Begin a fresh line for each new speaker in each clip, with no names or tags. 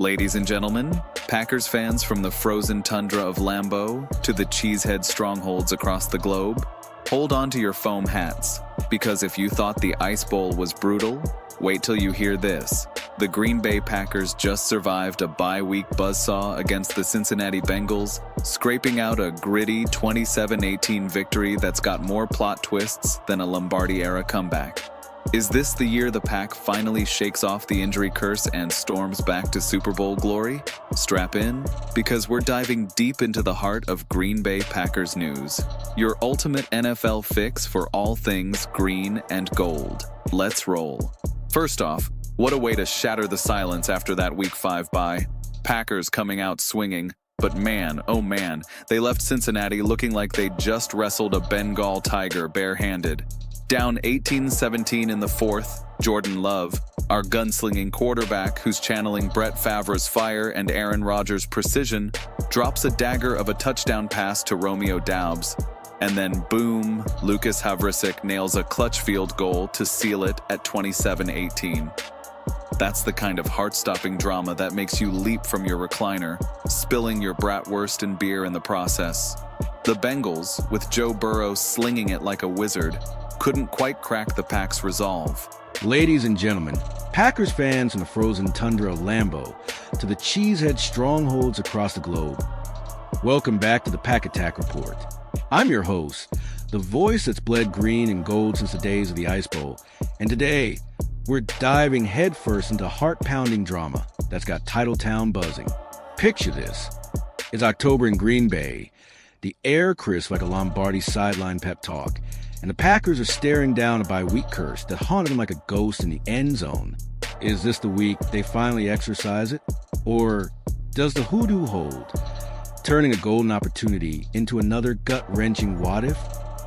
Ladies and gentlemen, Packers fans from the frozen tundra of Lambeau to the cheesehead strongholds across the globe, hold on to your foam hats, because if you thought the Ice Bowl was brutal, wait till you hear this. The Green Bay Packers just survived a bye-week buzzsaw against the Cincinnati Bengals, scraping out a gritty 27-18 victory that's got more plot twists than a Lombardi-era comeback. Is this the year the Pack finally shakes off the injury curse and storms back to Super Bowl glory? Strap in, because we're diving deep into the heart of Green Bay Packers news. Your ultimate NFL fix for all things green and gold. Let's roll. First off, what a way to shatter the silence after that Week 5 bye. Packers coming out swinging. But man, oh man, they left Cincinnati looking like they just wrestled a Bengal tiger barehanded. Down 18-17 in the fourth, Jordan Love, our gunslinging quarterback who's channeling Brett Favre's fire and Aaron Rodgers' precision, drops a dagger of a touchdown pass to Romeo Doubs. And then boom, Lucas Havrisik nails a clutch field goal to seal it at 27-18. That's the kind of heart-stopping drama that makes you leap from your recliner, spilling your bratwurst and beer in the process. The Bengals, with Joe Burrow slinging it like a wizard, couldn't quite crack the Pack's resolve.
Ladies and gentlemen, Packers fans from the frozen tundra of Lambeau to the cheesehead strongholds across the globe, welcome back to the Pack Attack Report. I'm your host, the voice that's bled green and gold since the days of the Ice Bowl, and today, we're diving headfirst into heart-pounding drama that's got Titletown buzzing. Picture this. It's October in Green Bay. The air crisp like a Lombardi sideline pep talk, and the Packers are staring down a bye-week curse that haunted them like a ghost in the end zone. Is this the week they finally exercise it? Or does the hoodoo hold, turning a golden opportunity into another gut-wrenching what-if?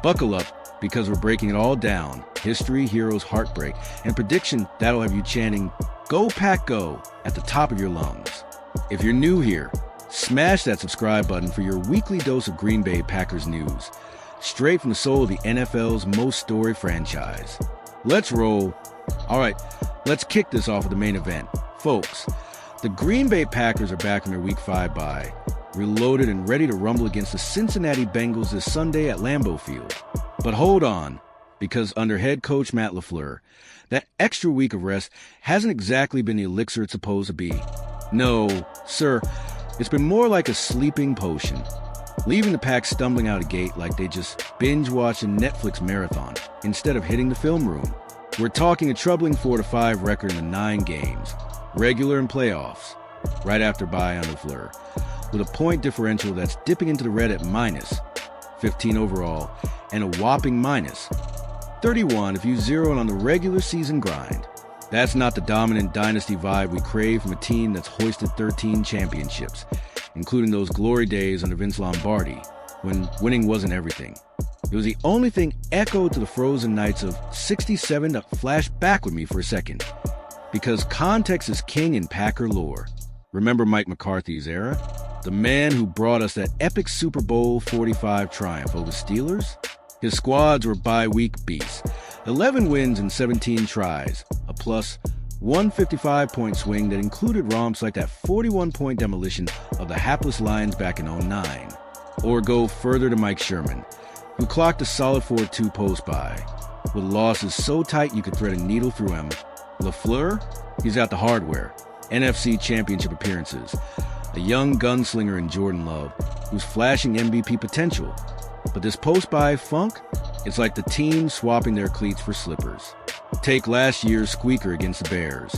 Buckle up, because we're breaking it all down. History, heroes, heartbreak, and prediction that'll have you chanting, "Go Pack Go," at the top of your lungs. If you're new here, smash that subscribe button for your weekly dose of Green Bay Packers news, straight from the soul of the NFL's most storied franchise. Let's roll. All right, let's kick this off with the main event. Folks, the Green Bay Packers are back from their Week 5 bye, reloaded and ready to rumble against the Cincinnati Bengals this Sunday at Lambeau Field. But hold on, because under head coach Matt LaFleur, that extra week of rest hasn't exactly been the elixir it's supposed to be. No, sir, it's been more like a sleeping potion, leaving the Pack stumbling out a gate like they just binge-watched a Netflix marathon instead of hitting the film room. We're talking a troubling 4-5 record in the 9 games, regular and playoffs, right after bye on LaFleur, with a point differential that's dipping into the red at minus 15 overall, and a whopping minus 31 if you zero in on the regular season grind. That's not the dominant dynasty vibe we crave from a team that's hoisted 13 championships, including those glory days under Vince Lombardi, when winning wasn't everything. It was the only thing echoed to the frozen nights of 67 to flash back with me for a second, because context is king in Packer lore. Remember Mike McCarthy's era? The man who brought us that epic Super Bowl 45 triumph over Steelers? His squads were bye-week beasts. 11 wins and 17 tries, a plus 155-point swing that included romps like that 41-point demolition of the hapless Lions back in 09. Or go further to Mike Sherman, who clocked a solid 4-2 post-bye, with losses so tight you could thread a needle through him. LaFleur? He's got the hardware. NFC Championship appearances. A young gunslinger in Jordan Love, who's flashing MVP potential. But this post-bye funk, it's like the team swapping their cleats for slippers. Take last year's squeaker against the Bears,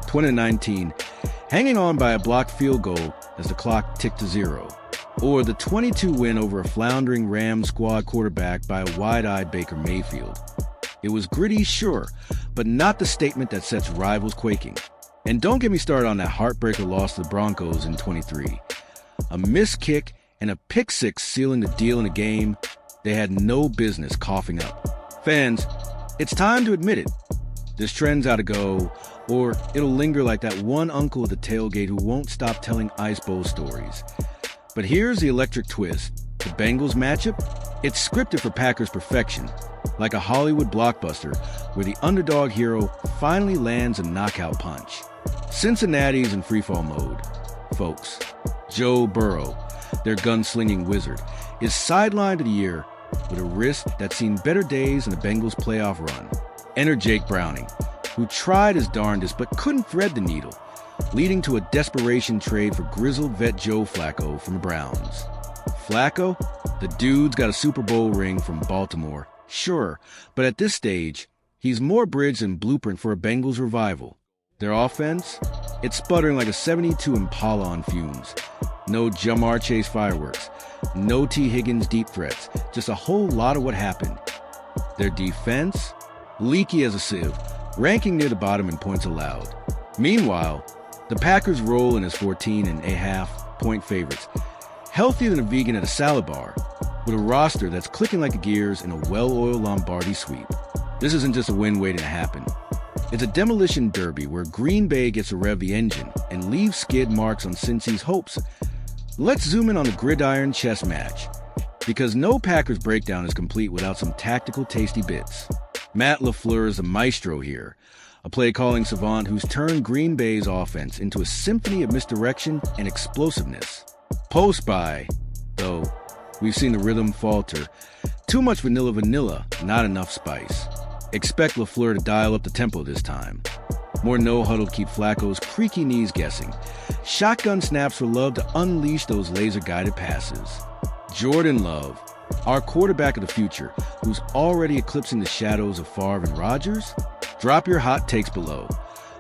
2019, hanging on by a blocked field goal as the clock ticked to 0. Or the 22 win over a floundering Rams squad quarterback by a wide-eyed Baker Mayfield. It was gritty, sure, but not the statement that sets rivals quaking. And don't get me started on that heartbreaker loss to the Broncos in 23. A missed kick and a pick six sealing the deal in a game they had no business coughing up. Fans, it's time to admit it. This trend's gotta go, or it'll linger like that one uncle at the tailgate who won't stop telling Ice Bowl stories. But here's the electric twist. The Bengals matchup? It's scripted for Packers perfection, like a Hollywood blockbuster where the underdog hero finally lands a knockout punch. Cincinnati's in freefall mode, folks. Joe Burrow, their gunslinging wizard, is sidelined of the year with a wrist that's seen better days in the Bengals' playoff run. Enter Jake Browning, who tried his darndest but couldn't thread the needle, leading to a desperation trade for grizzled vet Joe Flacco from the Browns. Flacco? The dude's got a Super Bowl ring from Baltimore, sure, but at this stage, he's more bridge than blueprint for a Bengals revival. Their offense? It's sputtering like a 72 Impala on fumes. No Jamar Chase fireworks. No T. Higgins deep threats. Just a whole lot of what happened. Their defense? Leaky as a sieve, ranking near the bottom in points allowed. Meanwhile, the Packers roll in as 14.5-point favorites, healthier than a vegan at a salad bar, with a roster that's clicking like the gears in a well-oiled Lombardi sweep. This isn't just a win waiting to happen. It's a demolition derby where Green Bay gets to rev the engine and leave skid marks on Cincy's hopes. Let's zoom in on the gridiron chess match, because no Packers breakdown is complete without some tactical tasty bits. Matt LaFleur is a maestro here, a play-calling savant who's turned Green Bay's offense into a symphony of misdirection and explosiveness. Post-bye, though, we've seen the rhythm falter. Too much vanilla, not enough spice. Expect LaFleur to dial up the tempo this time. More no-huddle to keep Flacco's creaky knees guessing. Shotgun snaps for Love to unleash those laser-guided passes. Jordan Love, our quarterback of the future, who's already eclipsing the shadows of Favre and Rodgers? Drop your hot takes below.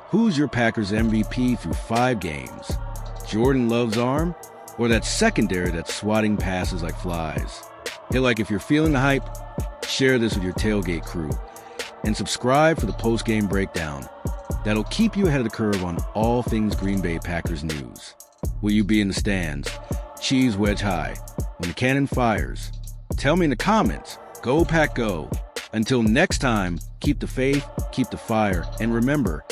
Who's your Packers MVP through 5 games? Jordan Love's arm? Or that secondary that's swatting passes like flies? Hit like if you're feeling the hype, share this with your tailgate crew. And subscribe for the post-game breakdown. That'll keep you ahead of the curve on all things Green Bay Packers news. Will you be in the stands? Cheese wedge high. When the cannon fires? Tell me in the comments. Go Pack Go. Until next time, keep the faith, keep the fire, and remember,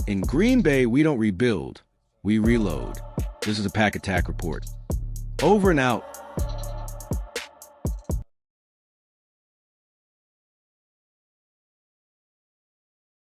in Green Bay we don't rebuild, we reload. This is a Pack Attack Report. Over and out.